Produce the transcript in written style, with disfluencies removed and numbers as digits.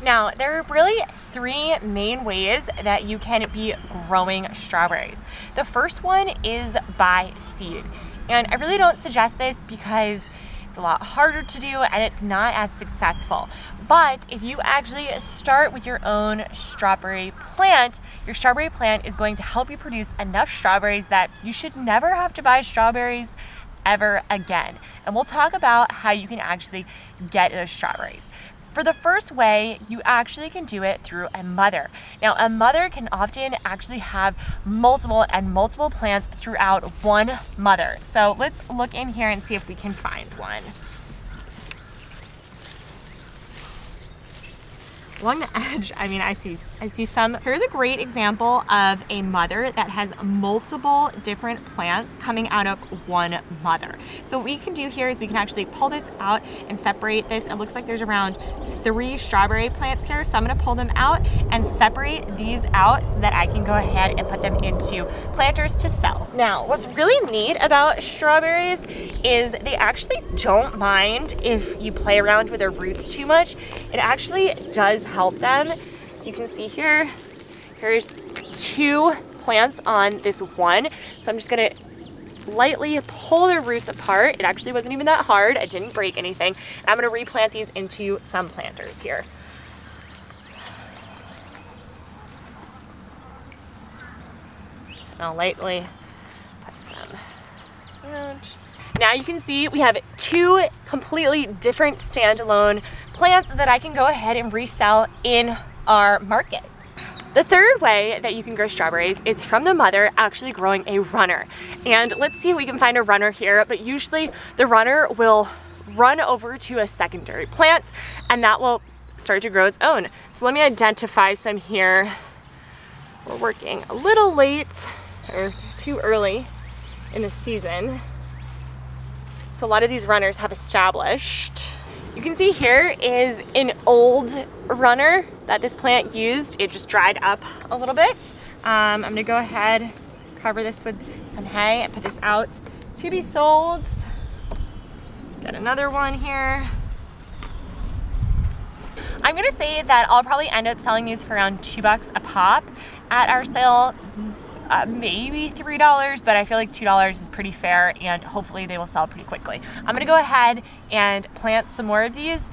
Now, there are really three main ways that you can be growing strawberries. The first one is by seed. And I really don't suggest this because it's a lot harder to do and it's not as successful. But if you actually start with your own strawberry plant, your strawberry plant is going to help you produce enough strawberries that you should never have to buy strawberries ever again. And we'll talk about how you can actually get those strawberries. For the first way, you actually can do it through a mother. Now, a mother can often actually have multiple plants throughout one mother. So let's look in here and see if we can find one. Along the edge, I mean, I see some. Here's a great example of a mother that has multiple different plants coming out of one mother. So what we can do here is we can actually pull this out and separate this. It looks like there's around 3 strawberry plants here. So I'm gonna pull them out and separate these out so that I can go ahead and put them into planters to sell. Now, what's really neat about strawberries is they actually don't mind if you play around with their roots too much. It actually does help them. So you can see here, here's 2 plants on this one. So I'm just gonna lightly pull the roots apart. It actually wasn't even that hard. I didn't break anything. And I'm gonna replant these into some planters here. And I'll lightly put some around. Now you can see we have 2 completely different standalone plants that I can go ahead and resell in our markets. The third way that you can grow strawberries is from the mother actually growing a runner. And let's see if we can find a runner here, but usually the runner will run over to a secondary plant and that will start to grow its own. So let me identify some here. We're working a little late or too early in the season. So a lot of these runners have established. You can see here is an old runner that this plant used. It just dried up a little bit. I'm gonna go ahead, cover this with some hay and put this out to be sold. Got another one here. I'm gonna say that I'll probably end up selling these for around $2 a pop at our sale. Maybe $3, but I feel like $2 is pretty fair and hopefully they will sell pretty quickly. I'm gonna go ahead and plant some more of these